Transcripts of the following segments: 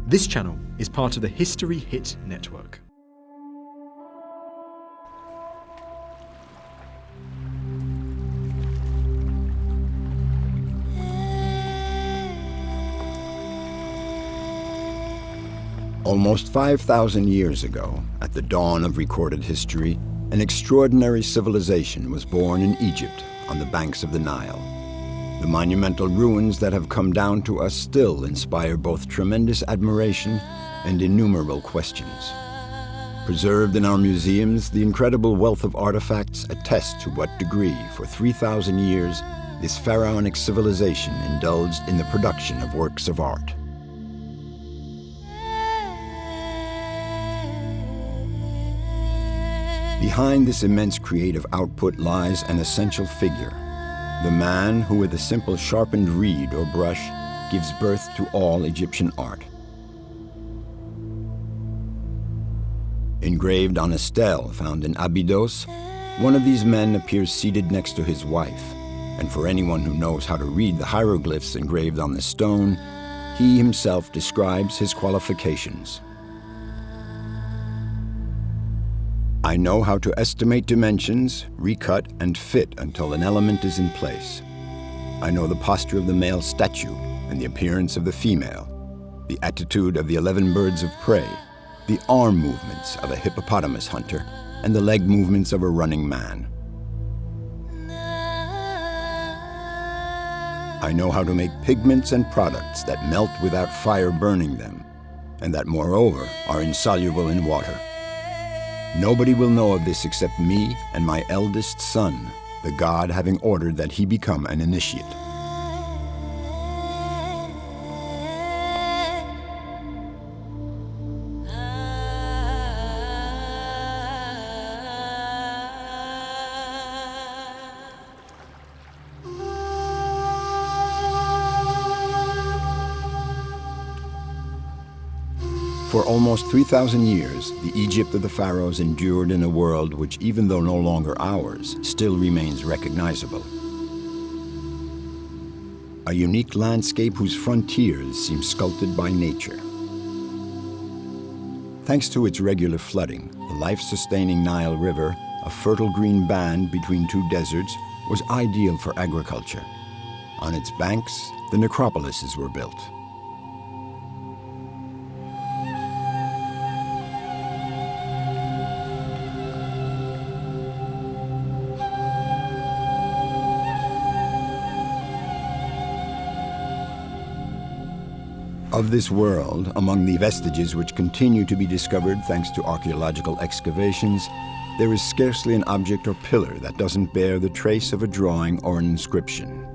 This channel is part of the History Hit network. Almost 5,000 years ago, at the dawn of recorded history, an extraordinary civilization was born in Egypt on the banks of the Nile. The monumental ruins that have come down to us still inspire both tremendous admiration and innumerable questions. Preserved in our museums, the incredible wealth of artifacts attest to what degree, for 3,000 years, this pharaonic civilization indulged in the production of works of art. Behind this immense creative output lies an essential figure, the man who with a simple sharpened reed or brush gives birth to all Egyptian art. Engraved on a stele found in Abydos, one of these men appears seated next to his wife, and for anyone who knows how to read the hieroglyphs engraved on the stone, he himself describes his qualifications. I know how to estimate dimensions, recut, and fit until an element is in place. I know the posture of the male statue and the appearance of the female, the attitude of the 11 birds of prey, the arm movements of a hippopotamus hunter, and the leg movements of a running man. I know how to make pigments and products that melt without fire burning them, and that, moreover, are insoluble in water. Nobody will know of this except me and my eldest son, the god having ordered that he become an initiate. For almost 3,000 years, the Egypt of the pharaohs endured in a world which, even though no longer ours, still remains recognizable. A unique landscape whose frontiers seem sculpted by nature. Thanks to its regular flooding, the life-sustaining Nile River, a fertile green band between two deserts, was ideal for agriculture. On its banks, the necropolises were built. Of this world, among the vestiges which continue to be discovered thanks to archaeological excavations, there is scarcely an object or pillar that doesn't bear the trace of a drawing or an inscription.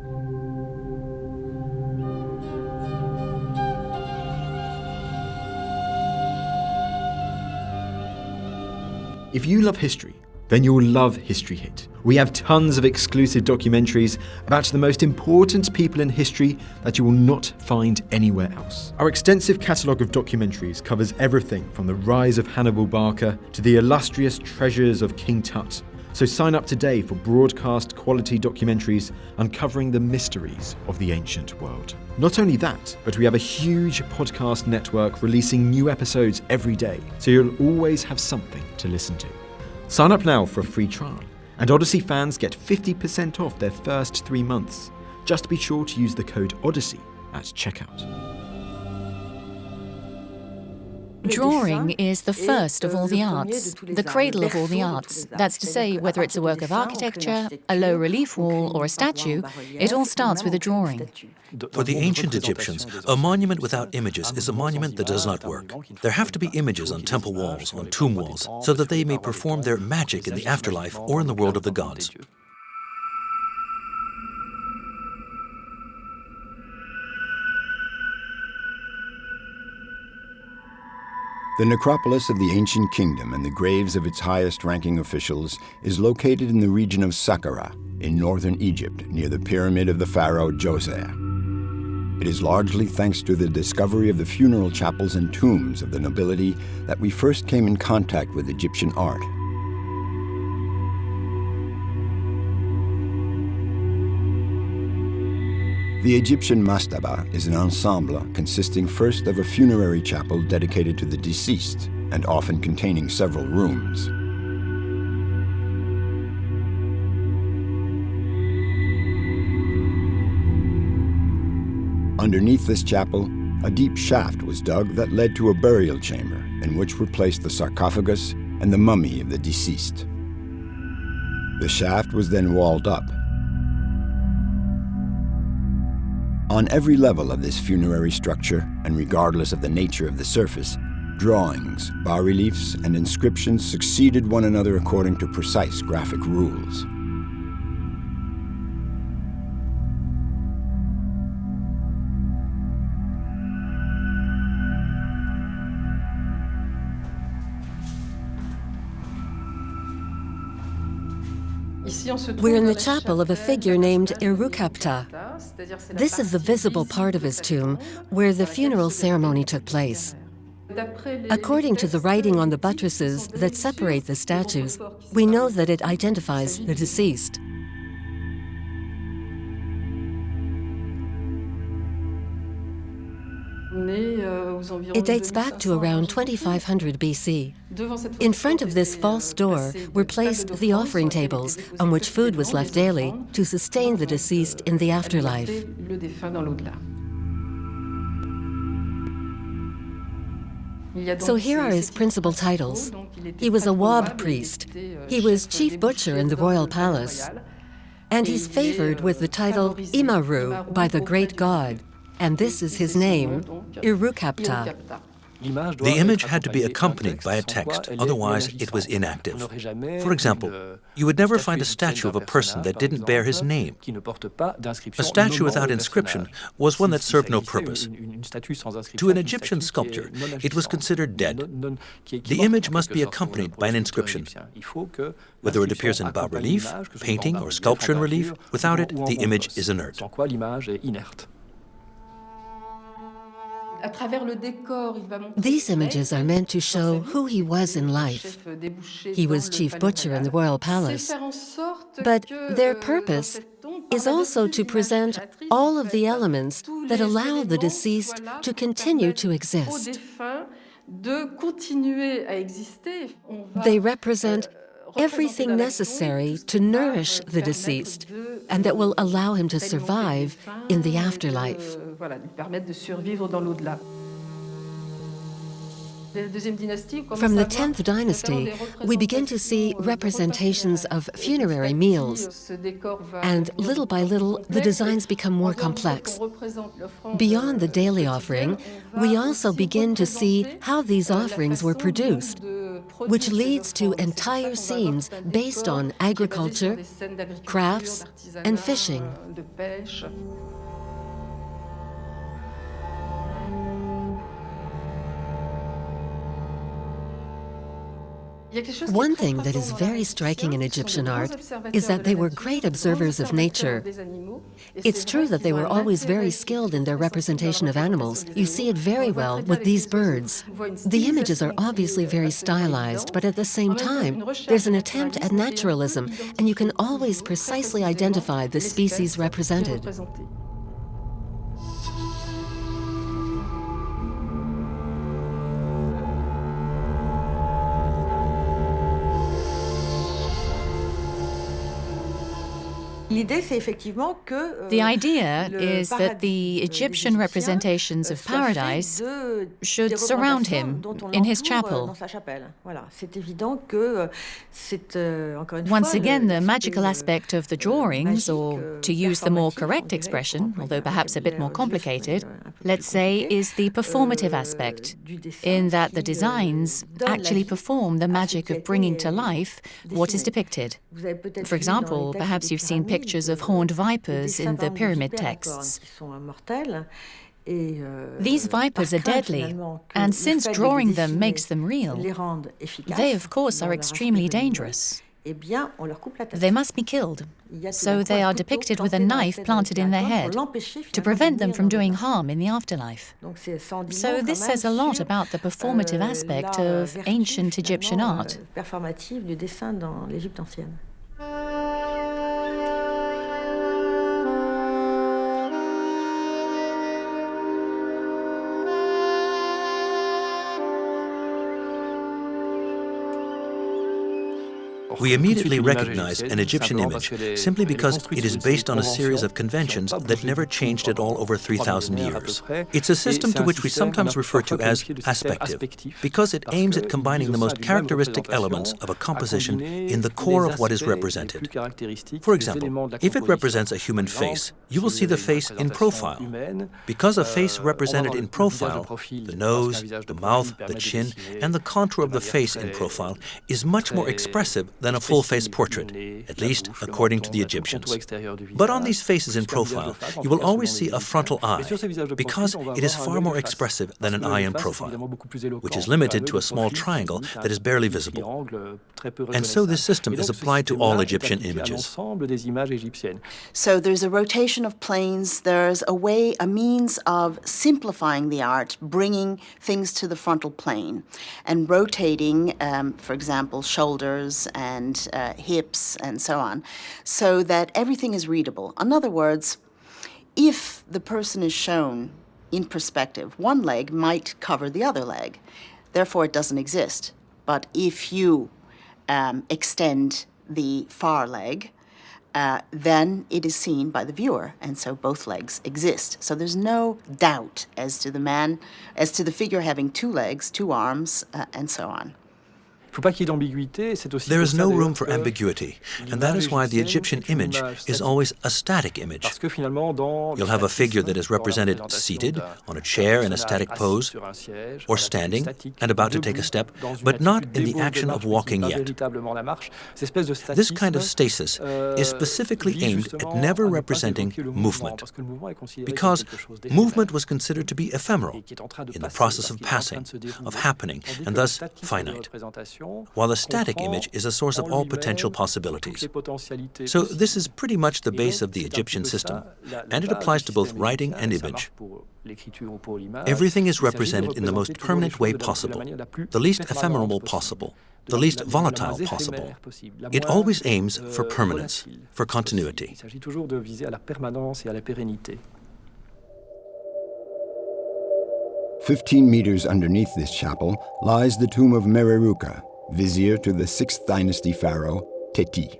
If you love history, then you'll love History Hit. We have tons of exclusive documentaries about the most important people in history that you will not find anywhere else. Our extensive catalogue of documentaries covers everything from the rise of Hannibal Barca to the illustrious treasures of King Tut. So sign up today for broadcast quality documentaries uncovering the mysteries of the ancient world. Not only that, but we have a huge podcast network releasing new episodes every day, so you'll always have something to listen to. Sign up now for a free trial, and Odyssey fans get 50% off their first 3 months. Just be sure to use the code Odyssey at checkout. Drawing is the first of all the arts, the cradle of all the arts. That's to say, whether it's a work of architecture, a low relief wall, or a statue, it all starts with a drawing. For the ancient Egyptians, a monument without images is a monument that does not work. There have to be images on temple walls, on tomb walls, so that they may perform their magic in the afterlife or in the world of the gods. The necropolis of the ancient kingdom and the graves of its highest-ranking officials is located in the region of Saqqara, in northern Egypt, near the pyramid of the pharaoh Djoser. It is largely thanks to the discovery of the funeral chapels and tombs of the nobility that we first came in contact with Egyptian art. The Egyptian mastaba is an ensemble consisting first of a funerary chapel dedicated to the deceased and often containing several rooms. Underneath this chapel, a deep shaft was dug that led to a burial chamber in which were placed the sarcophagus and the mummy of the deceased. The shaft was then walled up. On every level of this funerary structure, and regardless of the nature of the surface, drawings, bas-reliefs, and inscriptions succeeded one another according to precise graphic rules. We're in the chapel of a figure named Erukapta. This is the visible part of his tomb where the funeral ceremony took place. According to the writing on the buttresses that separate the statues, we know that it identifies the deceased. It dates back to around 2500 BC. In front of this false door were placed the offering tables on which food was left daily to sustain the deceased in the afterlife. So here are his principal titles. He was a Wab priest. He was chief butcher in the royal palace. And he's favored with the title Imaru by the great god. And this is his name, Erukapta. The image had to be accompanied by a text, otherwise it was inactive. For example, you would never find a statue of a person that didn't bear his name. A statue without inscription was one that served no purpose. To an Egyptian sculptor, it was considered dead. The image must be accompanied by an inscription. Whether it appears in bas-relief, painting, or sculpture in relief, without it, the image is inert. These images are meant to show who he was in life. He was chief butcher in the royal palace. But their purpose is also to present all of the elements that allow the deceased to continue to exist. They represent everything necessary to nourish the deceased and that will allow him to survive in the afterlife. From the 10th dynasty, we begin to see representations of funerary meals, and little by little, the designs become more complex. Beyond the daily offering, we also begin to see how these offerings were produced, which leads to entire scenes based on agriculture, crafts, and fishing. One thing that is very striking in Egyptian art is that they were great observers of nature. It's true that they were always very skilled in their representation of animals. You see it very well with these birds. The images are obviously very stylized, but at the same time, there's an attempt at naturalism, and you can always precisely identify the species represented. The idea is that the Egyptian representations of paradise should surround him in his chapel. Once again, the magical aspect of the drawings, or to use the more correct expression, although perhaps a bit more complicated, let's say, is the performative aspect, in that the designs actually perform the magic of bringing to life what is depicted. For example, perhaps you've seen pictures of horned vipers in the pyramid texts. These vipers are deadly, and since drawing them makes them real, they of course are extremely dangerous. They must be killed, so they are depicted with a knife planted in their head to prevent them from doing harm in the afterlife. So this says a lot about the performative aspect of ancient Egyptian art. We immediately recognize an Egyptian image simply because it is based on a series of conventions that never changed at all over 3,000 years. It's a system to which we sometimes refer to as aspective, because it aims at combining the most characteristic elements of a composition in the core of what is represented. For example, if it represents a human face, you will see the face in profile. Because a face represented in profile, the nose, the mouth, the chin, and the contour of the face in profile is much more expressive than a full-face portrait, at least according to the Egyptians. But on these faces in profile, you will always see a frontal eye, because it is far more expressive than an eye in profile, which is limited to a small triangle that is barely visible. And so this system is applied to all Egyptian images. So there's a rotation of planes, there's a means of simplifying the art, bringing things to the frontal plane, and rotating, for example, shoulders and hips and so on, so that everything is readable. In other words, if the person is shown in perspective, one leg might cover the other leg, therefore it doesn't exist. But if you extend the far leg, then it is seen by the viewer, and so both legs exist. So there's no doubt as to the figure having two legs, two arms, and so on. There is no room for ambiguity, and that is why the Egyptian image is always a static image. You'll have a figure that is represented seated on a chair in a static pose, or standing and about to take a step, but not in the action of walking yet. This kind of stasis is specifically aimed at never representing movement, because movement was considered to be ephemeral, in the process of passing, of happening, and thus finite, while a static image is a source of all potential possibilities. So this is pretty much the base of the Egyptian system, and it applies to both writing and image. Everything is represented in the most permanent way possible, the least ephemeral possible, the least volatile possible. It always aims for permanence, for continuity. 15 meters underneath this chapel lies the tomb of Mereruka, vizier to the 6th dynasty pharaoh, Teti.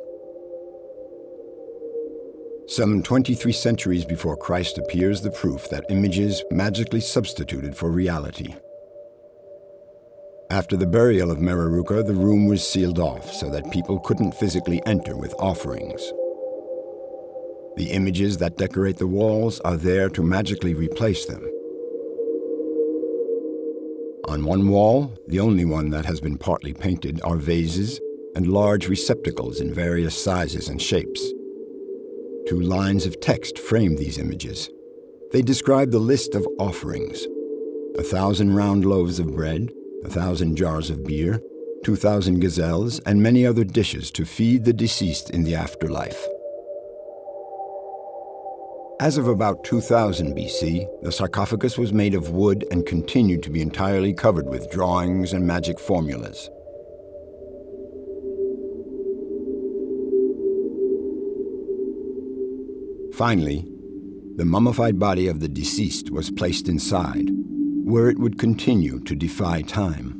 Some 23 centuries before Christ appears the proof that images magically substituted for reality. After the burial of Mereruka, the room was sealed off so that people couldn't physically enter with offerings. The images that decorate the walls are there to magically replace them. On one wall, the only one that has been partly painted, are vases and large receptacles in various sizes and shapes. 2 lines of text frame these images. They describe the list of offerings: 1,000 round loaves of bread, 1,000 jars of beer, 2,000 gazelles, and many other dishes to feed the deceased in the afterlife. As of about 2000 BC, the sarcophagus was made of wood and continued to be entirely covered with drawings and magic formulas. Finally, the mummified body of the deceased was placed inside, where it would continue to defy time.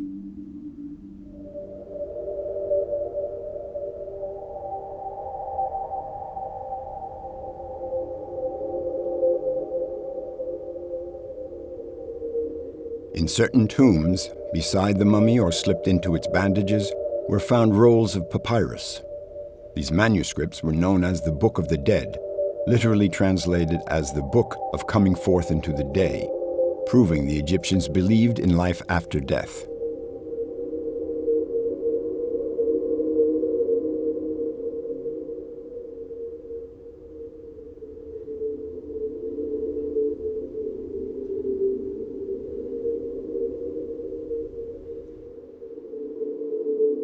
In certain tombs, beside the mummy or slipped into its bandages, were found rolls of papyrus. These manuscripts were known as the Book of the Dead, literally translated as the Book of Coming Forth into the Day, proving the Egyptians believed in life after death.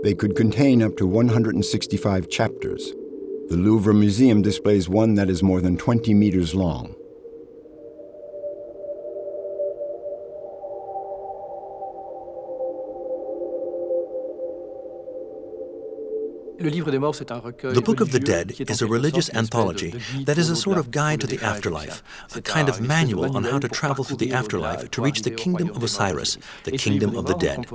They could contain up to 165 chapters. The Louvre Museum displays one that is more than 20 meters long. The Book of the Dead is a religious anthology that is a sort of guide to the afterlife, a kind of manual on how to travel through the afterlife to reach the kingdom of Osiris, the kingdom of the dead.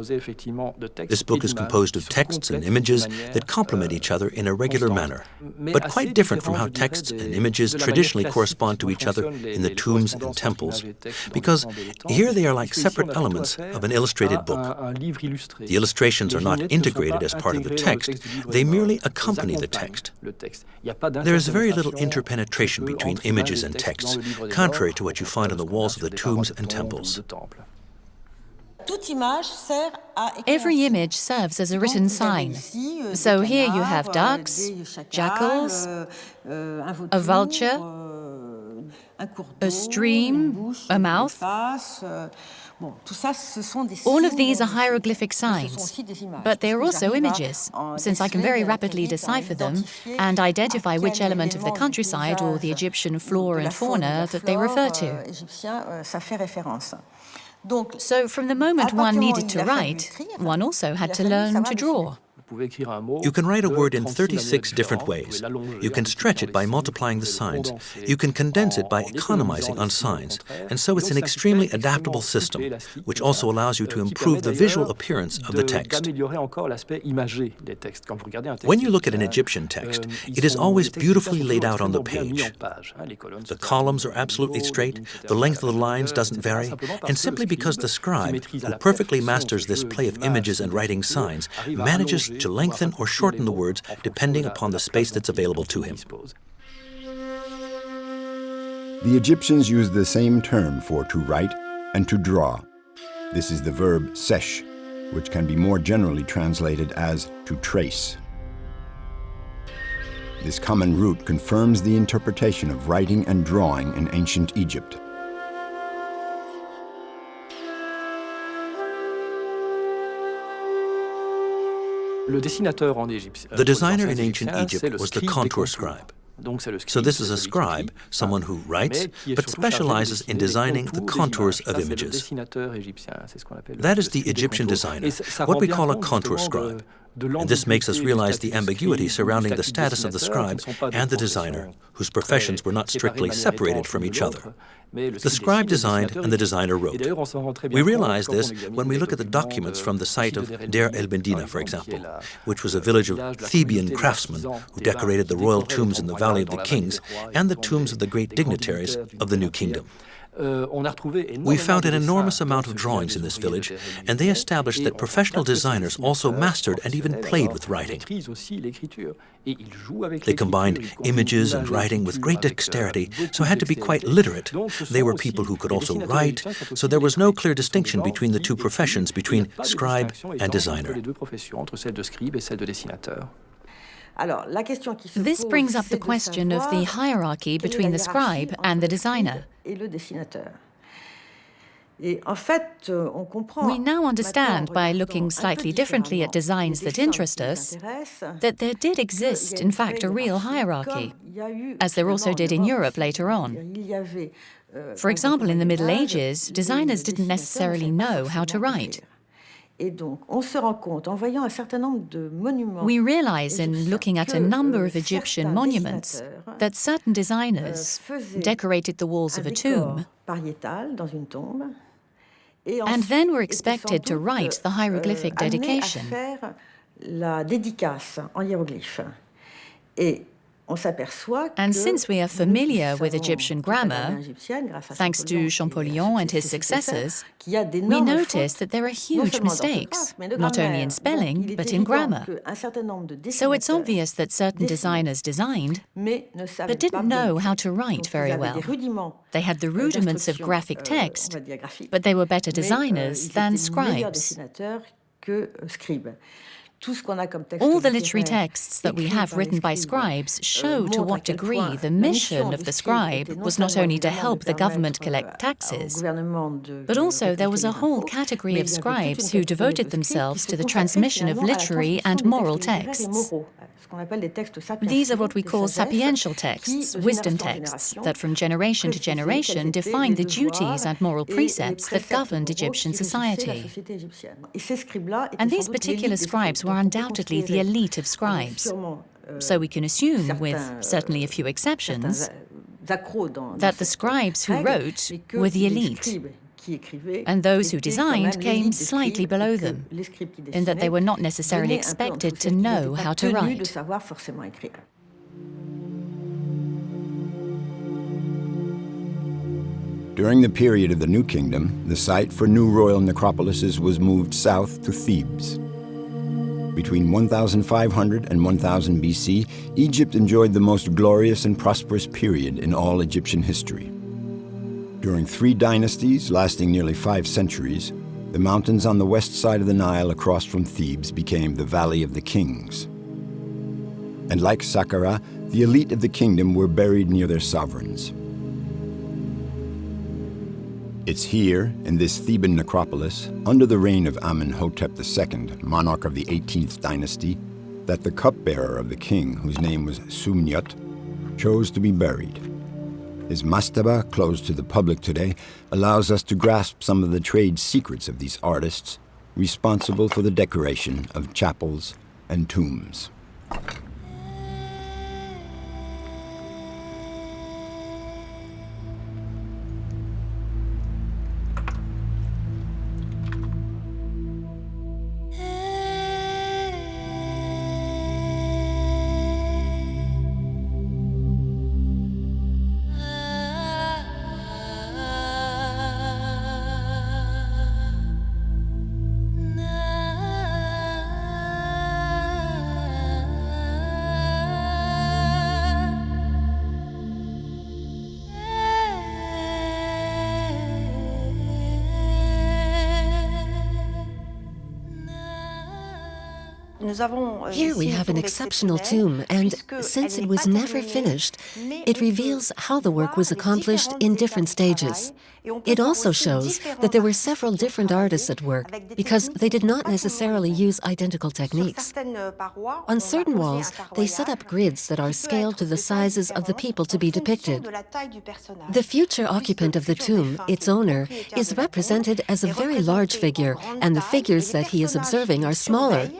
This book is composed of texts and images that complement each other in a regular manner, but quite different from how texts and images traditionally correspond to each other in the tombs and temples, because here they are like separate elements of an illustrated book. The illustrations are not integrated as part of the text, they merely accompany the text. There is very little interpenetration between images and texts, contrary to what you find on the walls of the tombs and temples. Every image serves as a written sign. So here you have ducks, jackals, a vulture, a stream, a mouth. All of these are hieroglyphic signs, but they are also images, since I can very rapidly decipher them and identify which element of the countryside or the Egyptian flora and fauna that they refer to. So from the moment one needed to write, one also had to learn to draw. You can write a word in 36 different ways. You can stretch it by multiplying the signs. You can condense it by economizing on signs. And so it's an extremely adaptable system, which also allows you to improve the visual appearance of the text. When you look at an Egyptian text, it is always beautifully laid out on the page. The columns are absolutely straight, the length of the lines doesn't vary, and simply because the scribe, who perfectly masters this play of images and writing signs, manages to lengthen or shorten the words depending upon the space that's available to him. The Egyptians used the same term for to write and to draw. This is the verb sesh, which can be more generally translated as to trace. This common root confirms the interpretation of writing and drawing in ancient Egypt. The designer in ancient Egypt was the contour scribe. So this is a scribe, someone who writes, but specializes in designing the contours of images. That is the Egyptian designer, what we call a contour scribe. And this makes us realize the ambiguity surrounding the status of the scribe and the designer, whose professions were not strictly separated from each other. The scribe designed and the designer wrote. We realize this when we look at the documents from the site of Deir el-Medina, for example, which was a village of Theban craftsmen who decorated the royal tombs in the Valley of the Kings and the tombs of the great dignitaries of the New Kingdom. We found an enormous amount of drawings in this village, and they established that professional designers also mastered and even played with writing. They combined images and writing with great dexterity, so had to be quite literate. They were people who could also write, so there was no clear distinction between the two professions, between scribe and designer. This brings up the question of the hierarchy between the scribe and the designer. We now understand, by looking slightly differently at designs that interest us, that there did exist, in fact, a real hierarchy, as there also did in Europe later on. For example, in the Middle Ages, designers didn't necessarily know how to write. We realize in looking at a number of Egyptian monuments that certain designers decorated the walls of a tomb and then were expected to write the hieroglyphic dedication. And since we are familiar with Egyptian grammar, thanks to Champollion and his successors, we notice that there are huge mistakes, not only in spelling, but in grammar. So it's obvious that certain designers designed, but didn't know how to write very well. They had the rudiments of graphic text, but they were better designers than scribes. All the literary texts that we have written by scribes show to what degree the mission of the scribe was not only to help the government collect taxes, but also there was a whole category of scribes who devoted themselves to the transmission of literary and moral texts. These are what we call sapiential texts, wisdom texts, that from generation to generation define the duties and moral precepts that governed Egyptian society. And these particular scribes were were undoubtedly the elite of scribes. So we can assume, with certainly a few exceptions, that the scribes who wrote were the elite, and those who designed came slightly below them, in that they were not necessarily expected to know how to write. During the period of the New Kingdom, the site for new royal necropolises was moved south to Thebes. Between 1500 and 1000 BC, Egypt enjoyed the most glorious and prosperous period in all Egyptian history. During 3 dynasties lasting nearly 5 centuries, the mountains on the west side of the Nile across from Thebes became the Valley of the Kings. And like Saqqara, the elite of the kingdom were buried near their sovereigns. It's here, in this Theban necropolis, under the reign of Amenhotep II, monarch of the 18th dynasty, that the cupbearer of the king, whose name was Sumnyat, chose to be buried. His mastaba, closed to the public today, allows us to grasp some of the trade secrets of these artists, responsible for the decoration of chapels and tombs. Here we have an exceptional tomb, and since it was never finished, it reveals how the work was accomplished in different stages. It also shows that there were several different artists at work, because they did not necessarily use identical techniques. On certain walls, they set up grids that are scaled to the sizes of the people to be depicted. The future occupant of the tomb, its owner, is represented as a very large figure, and the figures that he is observing are smaller.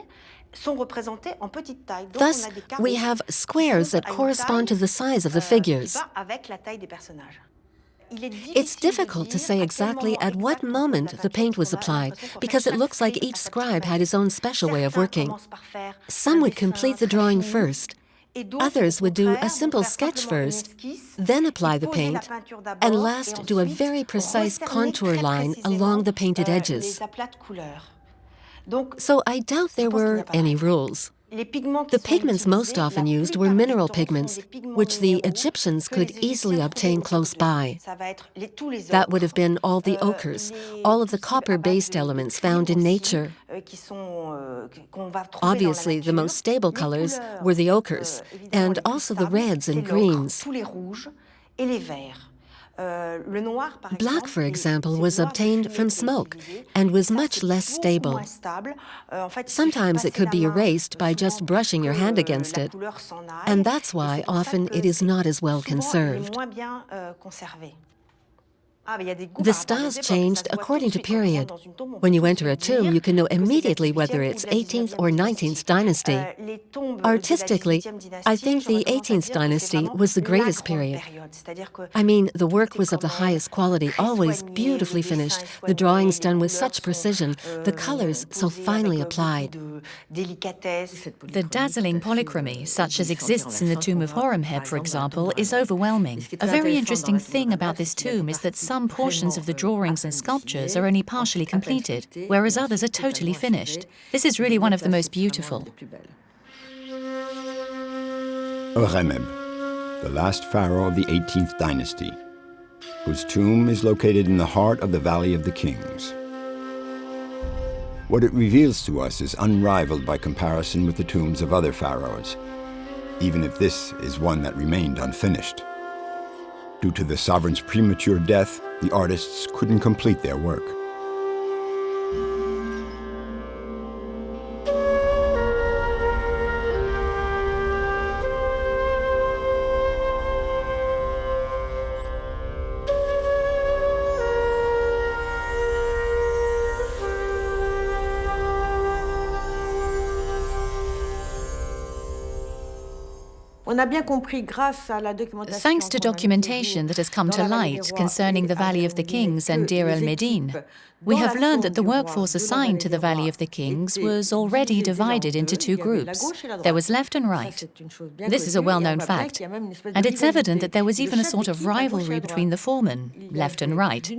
Thus, we have squares that correspond to the size of the figures. It's difficult to say exactly at what moment the paint was applied, because it looks like each scribe had his own special way of working. Some would complete the drawing first. Others would do a simple sketch first, then apply the paint, and last do a very precise contour line along the painted edges. So I doubt there were any rules. The pigments most often used were mineral pigments, which the Egyptians could easily obtain close by. That would have been all the ochres, all of the copper-based elements found in nature. Obviously, the most stable colors were the ochres, and also the reds and greens. Black, for example, was obtained from smoke and was much less stable. Sometimes it could be erased by just brushing your hand against it, and that's why often it is not as well conserved. The styles changed according to period. When you enter a tomb, you can know immediately whether it's 18th or 19th dynasty. Artistically, I think the 18th dynasty was the greatest period. I mean, the work was of the highest quality, always beautifully finished, the drawings done with such precision, the colors so finely applied. The dazzling polychromy, such as exists in the tomb of Horemheb, for example, is overwhelming. A very interesting thing about this tomb is that some portions of the drawings and sculptures are only partially completed, whereas others are totally finished. This is really one of the most beautiful. Horemheb, the last pharaoh of the 18th dynasty, whose tomb is located in the heart of the Valley of the Kings. What it reveals to us is unrivaled by comparison with the tombs of other pharaohs, even if this is one that remained unfinished. Due to the sovereign's premature death, the artists couldn't complete their work. Thanks to documentation that has come to light concerning the Valley of the Kings and Deir el-Medin, we have learned that the workforce assigned to the Valley of the Kings was already divided into two groups. There was left and right. This is a well-known fact, and it's evident that there was even a sort of rivalry between the foremen, left and right.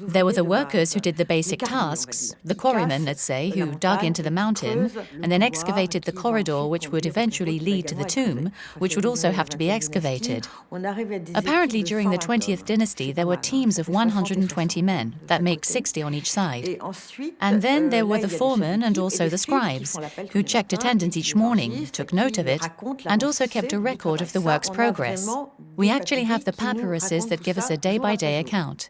There were the workers who did the basic tasks, the quarrymen, let's say, who dug into the mountain and then excavated the corridor which would eventually lead to the tomb, which would also have to be excavated. Apparently, during the 20th dynasty, there were teams of 120 men. That makes 60 on each side. And then there were the foremen and also the scribes, who checked attendance each morning, took note of it, and also kept a record of the work's progress. We actually have the papyruses that give us a day-by-day account.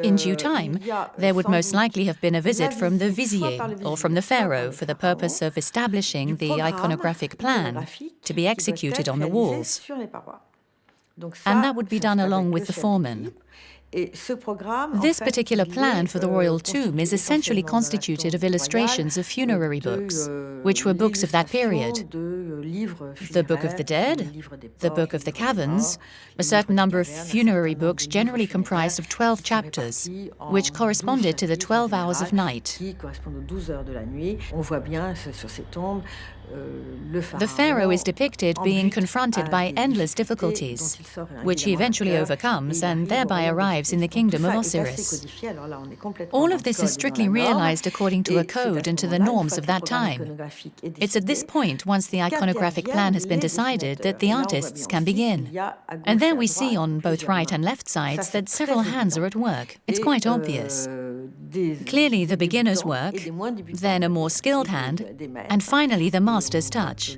In due time, there would most likely have been a visit from the vizier or from the pharaoh for the purpose of establishing the iconographic plan to be executed on the walls. And that would be done along with the foreman. This particular plan for the royal tomb is essentially constituted of illustrations of funerary books, which were books of that period. The Book of the Dead, the Book of the Caverns, a certain number of funerary books generally comprised of 12 chapters, which corresponded to the 12 hours of night. The pharaoh is depicted being confronted by endless difficulties, which he eventually overcomes and thereby arrives in the kingdom of Osiris. All of this is strictly realized according to a code and to the norms of that time. It's at this point, once the iconographic plan has been decided, that the artists can begin. And there we see on both right and left sides that several hands are at work. It's quite obvious. Clearly the beginner's work, then a more skilled hand, and finally the master's touch.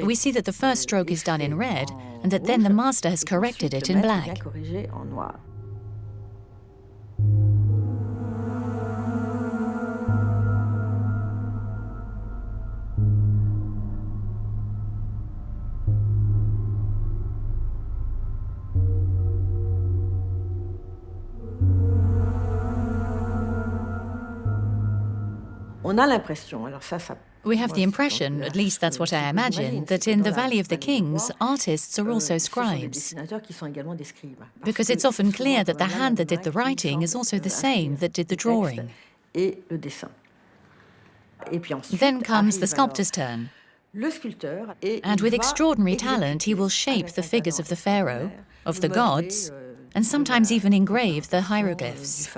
We see that the first stroke is done in red, and that then the master has corrected it in black. We have the impression, at least that's what I imagine, that in the Valley of the Kings, artists are also scribes. Because it's often clear that the hand that did the writing is also the same that did the drawing. Then comes the sculptor's turn. And with extraordinary talent, he will shape the figures of the pharaoh, of the gods, and sometimes even engrave the hieroglyphs.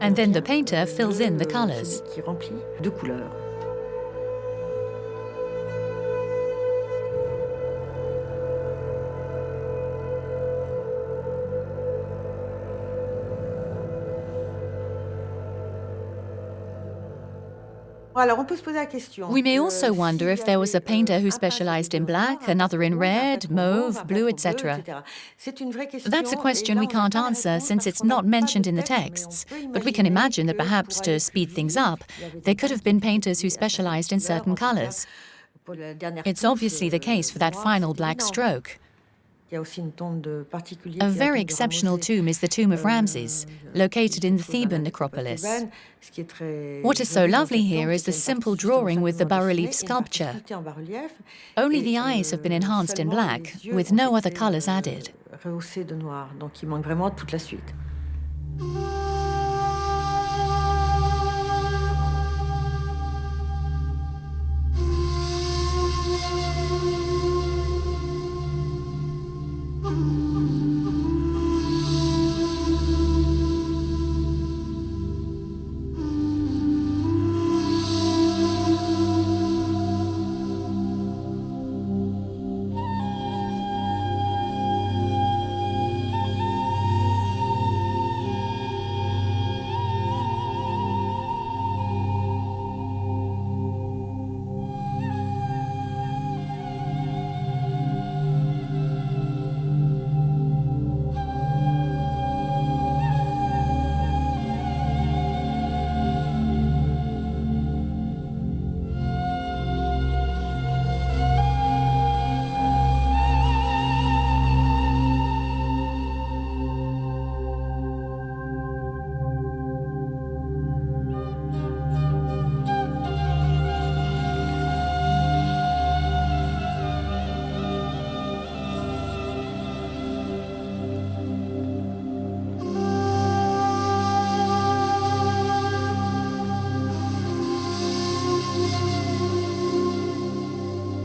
And then the painter fills in the colors. We may also wonder if there was a painter who specialized in black, another in red, mauve, blue, etc. That's a question we can't answer since it's not mentioned in the texts, but we can imagine that perhaps to speed things up, there could have been painters who specialized in certain colors. It's obviously the case for that final black stroke. A very exceptional tomb is the tomb of Ramses, located in the Theban necropolis. What is so lovely here is the simple drawing with the bas-relief sculpture. Only the eyes have been enhanced in black, with no other colors added.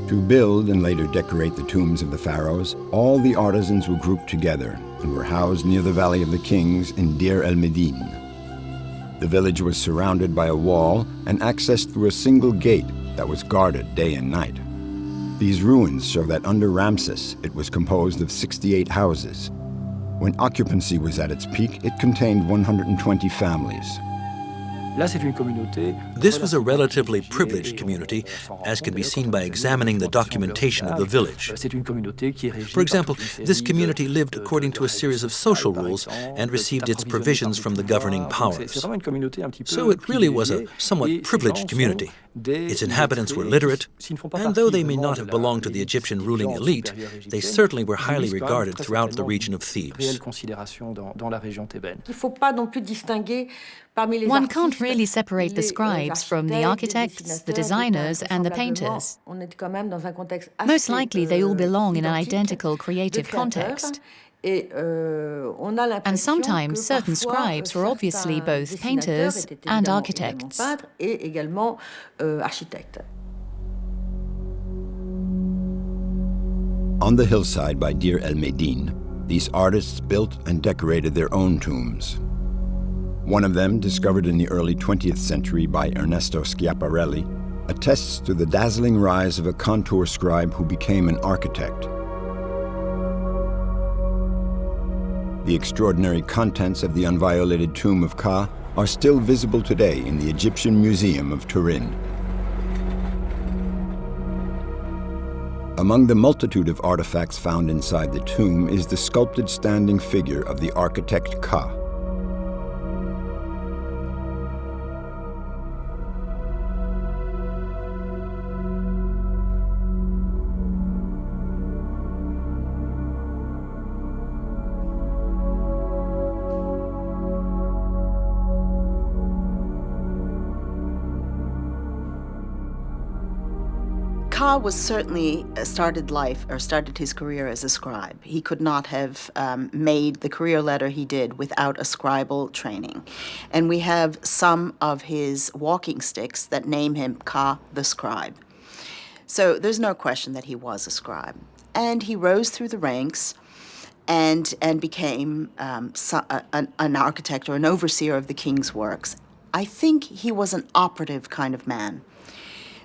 To build and later decorate the tombs of the pharaohs, all the artisans were grouped together and were housed near the Valley of the Kings in Deir el-Medine. The village was surrounded by a wall and accessed through a single gate that was guarded day and night. These ruins show that under Ramses, it was composed of 68 houses. When occupancy was at its peak, it contained 120 families. This was a relatively privileged community, as can be seen by examining the documentation of the village. For example, this community lived according to a series of social rules and received its provisions from the governing powers. So it really was a somewhat privileged community. Its inhabitants were literate, and though they may not have belonged to the Egyptian ruling elite, they certainly were highly regarded throughout the region of Thebes. One can't really separate the scribes from the architects, the designers, and the painters. Most likely they all belong in an identical creative context. And sometimes certain scribes were obviously both painters and architects. On the hillside by Deir el-Medine, these artists built and decorated their own tombs. One of them, discovered in the early 20th century by Ernesto Schiaparelli, attests to the dazzling rise of a contour scribe who became an architect. The extraordinary contents of the unviolated tomb of Ka are still visible today in the Egyptian Museum of Turin. Among the multitude of artifacts found inside the tomb is the sculpted standing figure of the architect Ka. Ka was certainly started his career as a scribe. He could not have made the career ladder he did without a scribal training. And we have some of his walking sticks that name him Ka the scribe. So there's no question that he was a scribe. And he rose through the ranks and became an architect or an overseer of the king's works. I think he was an operative kind of man,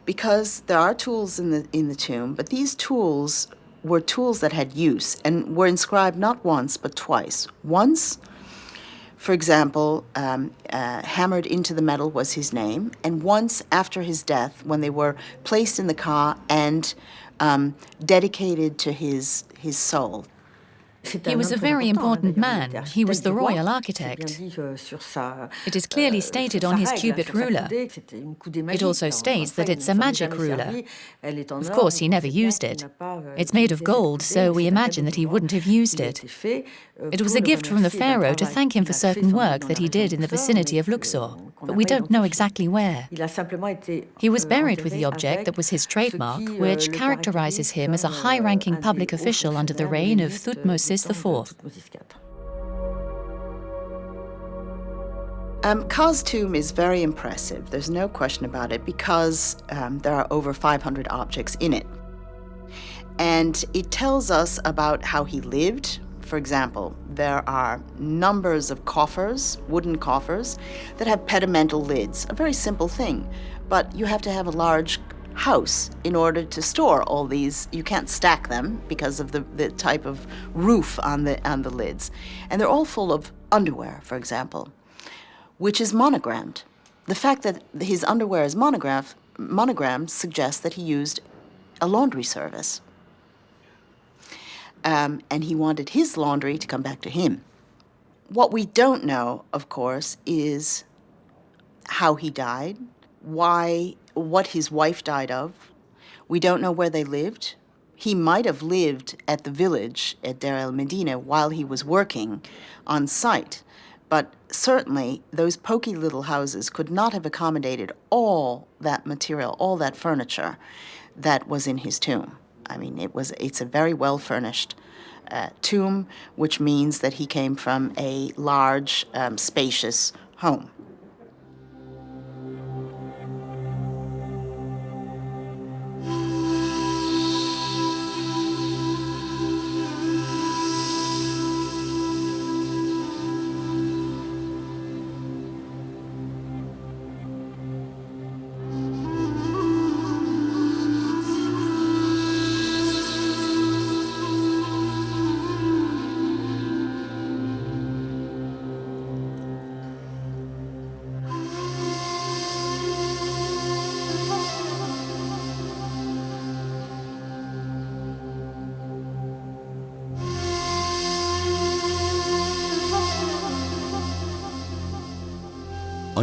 because there are tools in the tomb, but these tools were tools that had use and were inscribed not once but twice. Once, for example, hammered into the metal was his name, and once after his death, when they were placed in the Ka and dedicated to his soul. He was a very important man. He was the royal architect. It is clearly stated on his cubit ruler. It also states that it's a magic ruler. Of course, he never used it. It's made of gold, so we imagine that he wouldn't have used it. It was a gift from the pharaoh to thank him for certain work that he did in the vicinity of Luxor, but we don't know exactly where. He was buried with the object that was his trademark, which characterizes him as a high-ranking public official under the reign of Thutmose IV. Ka's tomb is very impressive. There's no question about it, because there are over 500 objects in it. And it tells us about how he lived. For example, there are numbers of coffers, wooden coffers, that have pedimental lids, a very simple thing. But you have to have a large house in order to store all these. You can't stack them because of the type of roof on the lids. And they're all full of underwear, for example, which is monogrammed. The fact that his underwear is monogrammed suggests that he used a laundry service. And he wanted his laundry to come back to him. What we don't know, of course, is how he died, what his wife died of. We don't know where they lived. He might have lived at the village at Deir el-Medina while he was working on site, but certainly those poky little houses could not have accommodated all that material, all that furniture that was in his tomb. I mean, it's a very well-furnished tomb, which means that he came from a large, spacious home.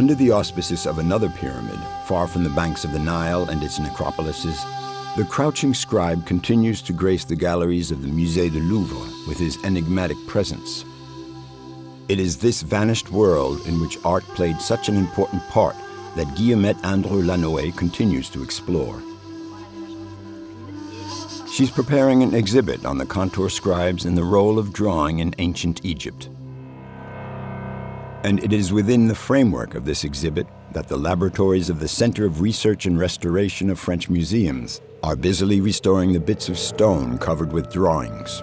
Under the auspices of another pyramid, far from the banks of the Nile and its necropolises, the crouching scribe continues to grace the galleries of the Musée du Louvre with his enigmatic presence. It is this vanished world in which art played such an important part that Guillemette Andrew Lanoé continues to explore. She's preparing an exhibit on the contour scribes and the role of drawing in ancient Egypt. And it is within the framework of this exhibit that the laboratories of the Center of Research and Restoration of French Museums are busily restoring the bits of stone covered with drawings.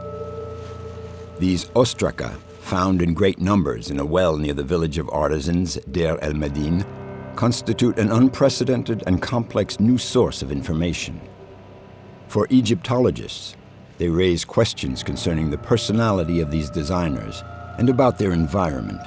These Ostraca, found in great numbers in a well near the village of artisans, Deir el-Medine, constitute an unprecedented and complex new source of information. For Egyptologists, they raise questions concerning the personality of these designers and about their environment.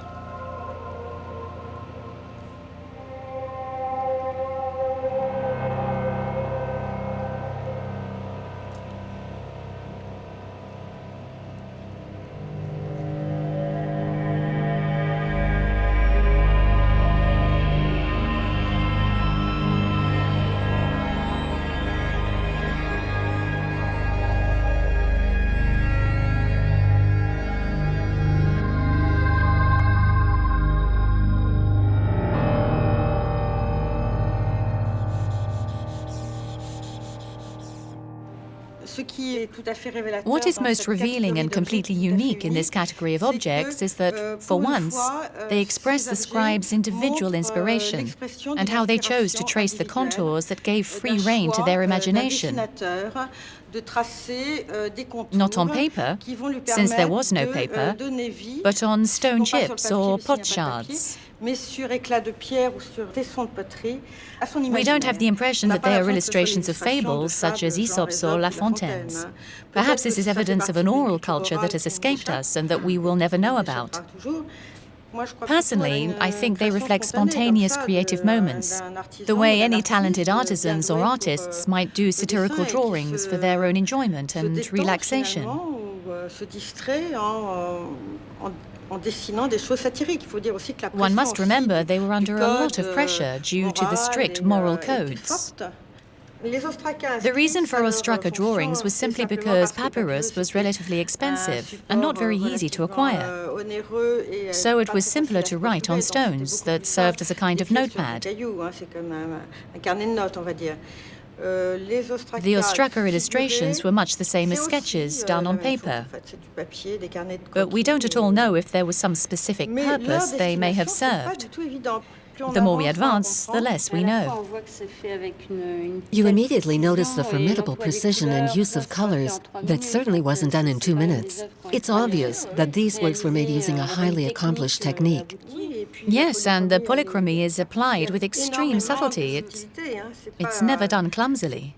What is most revealing and completely unique in this category of objects is that, for once, they express the scribe's individual inspiration and how they chose to trace the contours that gave free rein to their imagination. Not on paper, since there was no paper, but on stone chips or pot shards. We don't have the impression that they are illustrations of fables such as Aesop's or La Fontaine's. Perhaps this is evidence of an oral culture that has escaped us and that we will never know about. Personally, I think they reflect spontaneous creative moments, the way any talented artisans or artists might do satirical drawings for their own enjoyment and relaxation. One must remember they were under a lot of pressure due to the strict moral codes. The reason for Ostraca drawings was simply because papyrus was relatively expensive and not very easy to acquire. So it was simpler to write on stones that served as a kind of notepad. The Ostraca illustrations were much the same as sketches done on paper. But we don't at all know if there was some specific purpose they may have served. The more we advance, the less we know. You immediately notice the formidable precision and use of colors that certainly wasn't done in 2 minutes. It's obvious that these works were made using a highly accomplished technique. Yes, and the polychromy is applied with extreme subtlety. It's never done clumsily.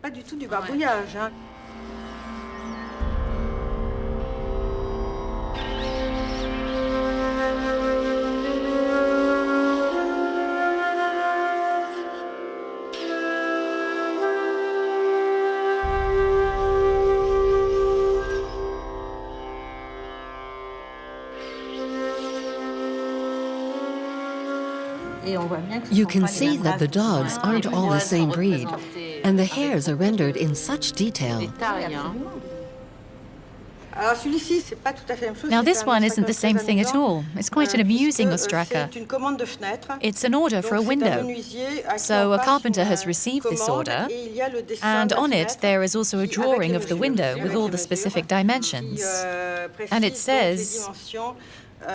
You can see that the dogs aren't all the same breed, and the hairs are rendered in such detail. Now this one isn't the same thing at all. It's quite an amusing Ostraca. It's an order for a window. So a carpenter has received this order, and on it there is also a drawing of the window with all the specific dimensions. And it says,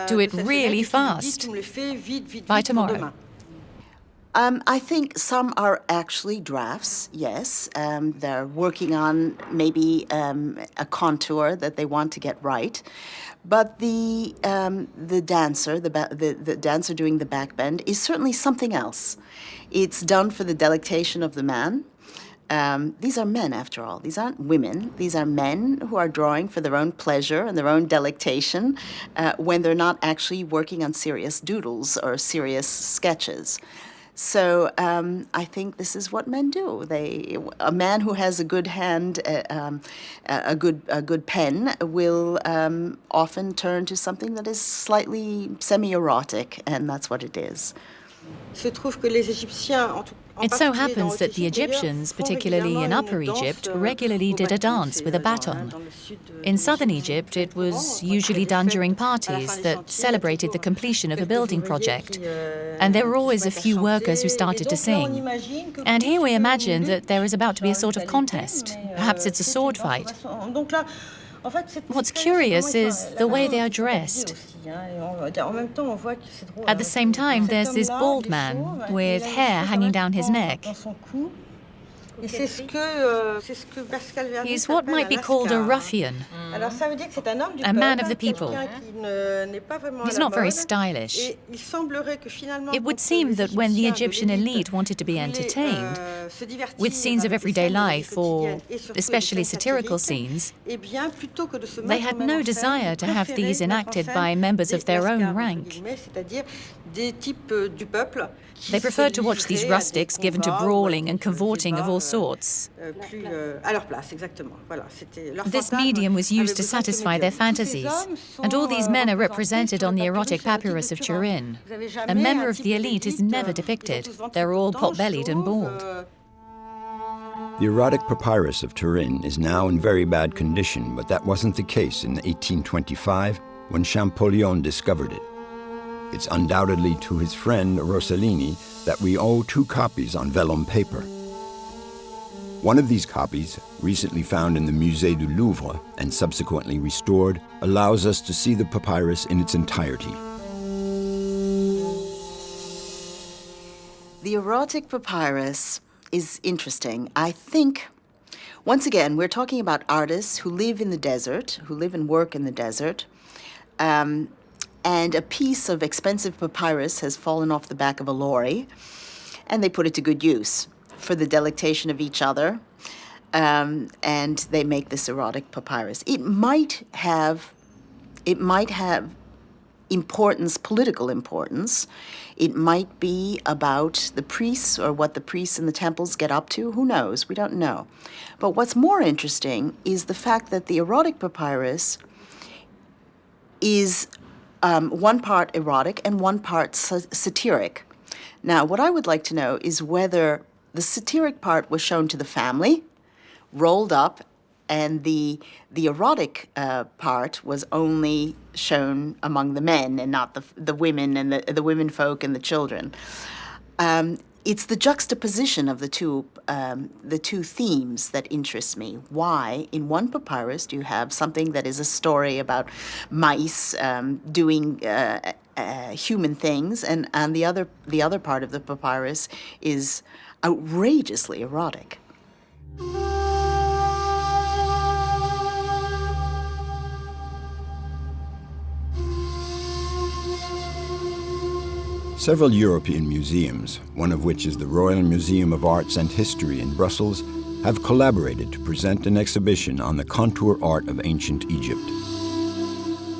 "Do it really fast. By tomorrow." I think some are actually drafts, yes. They're working on maybe a contour that they want to get right. But the dancer, the dancer doing the backbend is certainly something else. It's done for the delectation of the man. These are men, after all. These aren't women. These are men who are drawing for their own pleasure and their own delectation when they're not actually working on serious doodles or serious sketches. So I think this is what men do. A man who has a good hand, a good pen, will often turn to something that is slightly semi-erotic, and that's what it is. It so happens that the Egyptians, particularly in Upper Egypt, regularly did a dance with a baton. In southern Egypt, it was usually done during parties that celebrated the completion of a building project. And there were always a few workers who started to sing. And here we imagine that there is about to be a sort of contest. Perhaps it's a sword fight. What's curious is the way they are dressed. At the same time, there's this bald man with hair hanging down his neck. He's what might be called a ruffian, a man of the people. He's not very stylish. It would seem that when the Egyptian elite wanted to be entertained, with scenes of everyday life, or especially satirical scenes, they had no desire to have these enacted by members of their own rank. They preferred to watch these rustics given to brawling and cavorting of all sorts. This medium was used to satisfy their fantasies, and all these men are represented on the erotic papyrus of Turin. A member of the elite is never depicted. They're all pot-bellied and bald. The erotic papyrus of Turin is now in very bad condition, but that wasn't the case in 1825 when Champollion discovered it. It's undoubtedly to his friend Rossellini that we owe 2 copies on vellum paper. One of these copies, recently found in the Musée du Louvre and subsequently restored, allows us to see the papyrus in its entirety. The erotic papyrus is interesting. I think, once again, we're talking about artists who live in the desert, who live and work in the desert. And a piece of expensive papyrus has fallen off the back of a lorry, and they put it to good use for the delectation of each other, and they make this erotic papyrus. It might have importance, political importance. It might be about the priests or what the priests in the temples get up to. Who knows? We don't know. But what's more interesting is the fact that the erotic papyrus is one part erotic and one part satiric. Now, what I would like to know is whether the satiric part was shown to the family, rolled up, and the erotic part was only shown among the men and not the women and the women folk and the children. It's the juxtaposition of the two themes that interests me. Why, in one papyrus, do you have something that is a story about mice doing human things, and the other part of the papyrus is outrageously erotic? Several European museums, one of which is the Royal Museum of Arts and History in Brussels, have collaborated to present an exhibition on the contour art of ancient Egypt.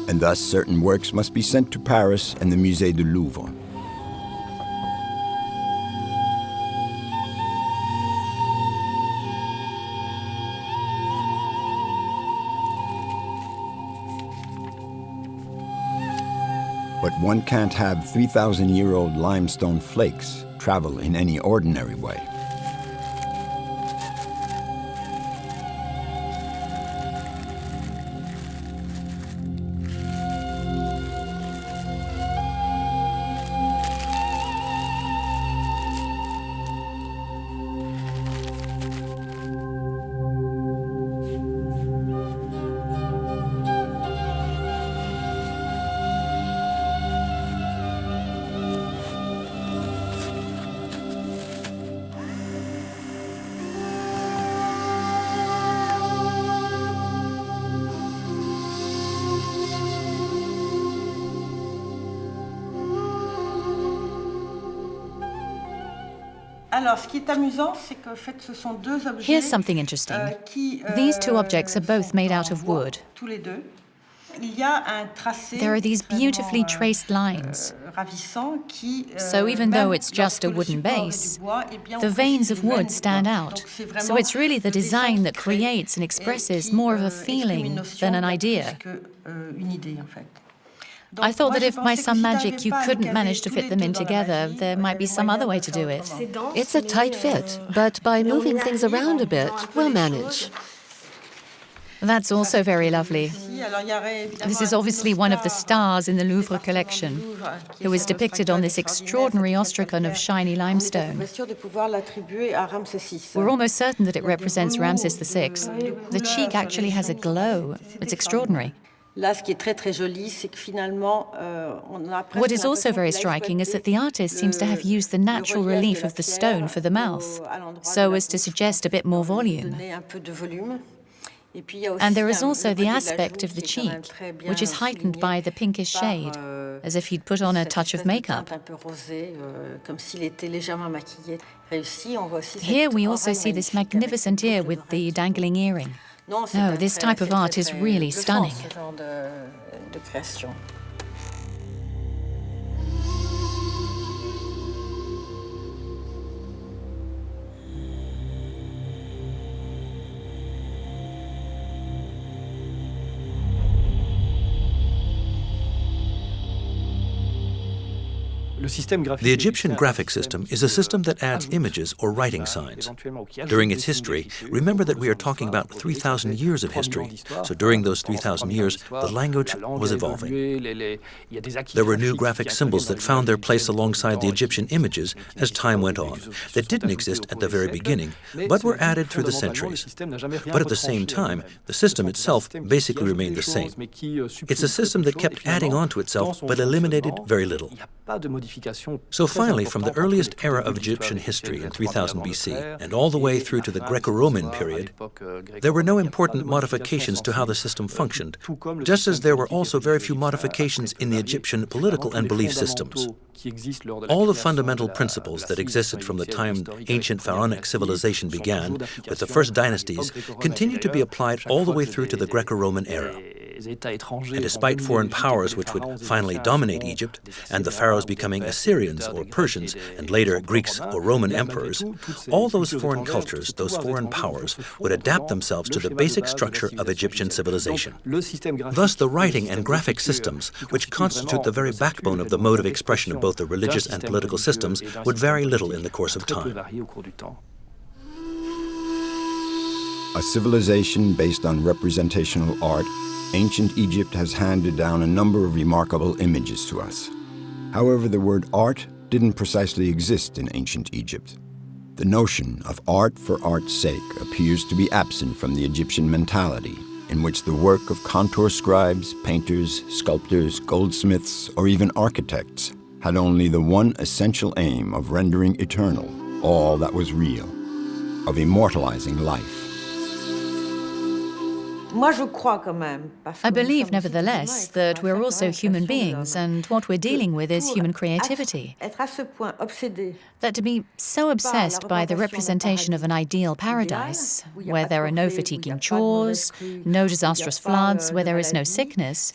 And thus certain works must be sent to Paris and the Musée du Louvre. But one can't have 3,000-year-old limestone flakes travel in any ordinary way. Here's something interesting. These 2 objects are both made out of wood. There are these beautifully traced lines. So even though it's just a wooden base, the veins of wood stand out. So it's really the design that creates and expresses more of a feeling than an idea. I thought that if by some magic you couldn't manage to fit them in together, there might be some other way to do it. It's a tight fit, but by moving things around a bit, we'll manage. That's also very lovely. This is obviously one of the stars in the Louvre collection, who is depicted on this extraordinary ostracan of shiny limestone. We're almost certain that it represents Ramses VI. The cheek actually has a glow. It's extraordinary. What is also very striking is that the artist seems to have used the natural relief of the stone for the mouth, so as to suggest a bit more volume. And there is also the aspect of the cheek, which is heightened by the pinkish shade, as if he'd put on a touch of makeup. Here we also see this magnificent ear with the dangling earring. No, this type of art is really stunning. The Egyptian graphic system is a system that adds images or writing signs. During its history, remember that we are talking about 3,000 years of history, so during those 3,000 years, the language was evolving. There were new graphic symbols that found their place alongside the Egyptian images as time went on, that didn't exist at the very beginning, but were added through the centuries. But at the same time, the system itself basically remained the same. It's a system that kept adding on to itself, but eliminated very little. So finally, from the earliest era of Egyptian history in 3000 BC and all the way through to the Greco-Roman period, there were no important modifications to how the system functioned, just as there were also very few modifications in the Egyptian political and belief systems. All the fundamental principles that existed from the time ancient pharaonic civilization began, with the first dynasties, continued to be applied all the way through to the Greco-Roman era. And despite foreign powers which would finally dominate Egypt, and the pharaohs becoming Assyrians or Persians, and later Greeks or Roman emperors, all those foreign cultures, those foreign powers, would adapt themselves to the basic structure of Egyptian civilization. Thus, the writing and graphic systems, which constitute the very backbone of the mode of expression of both the religious and political systems, would vary little in the course of time. A civilization based on representational art, ancient Egypt has handed down a number of remarkable images to us. However, the word art didn't precisely exist in ancient Egypt. The notion of art for art's sake appears to be absent from the Egyptian mentality, in which the work of contour scribes, painters, sculptors, goldsmiths, or even architects had only the one essential aim of rendering eternal all that was real, of immortalizing life. I believe, nevertheless, that we're also human beings, and what we're dealing with is human creativity. That to be so obsessed by the representation of an ideal paradise, where there are no fatiguing chores, no disastrous floods, where there is no sickness,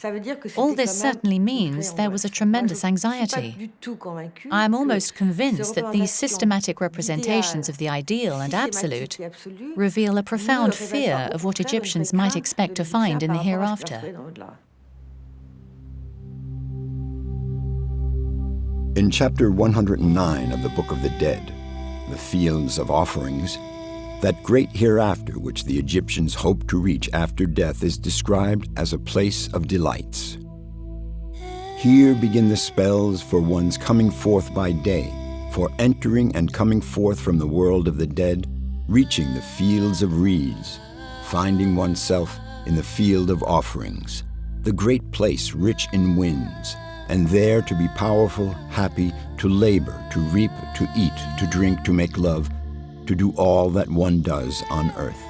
all this certainly means there was a tremendous anxiety. I am almost convinced that these systematic representations of the ideal and absolute reveal a profound fear of what Egyptians might expect to find in the hereafter. In chapter 109 of the Book of the Dead, the Fields of Offerings, that great hereafter which the Egyptians hoped to reach after death is described as a place of delights. Here begin the spells for one's coming forth by day, for entering and coming forth from the world of the dead, reaching the fields of reeds, finding oneself in the field of offerings, the great place rich in winds, and there to be powerful, happy, to labor, to reap, to eat, to drink, to make love, to do all that one does on earth.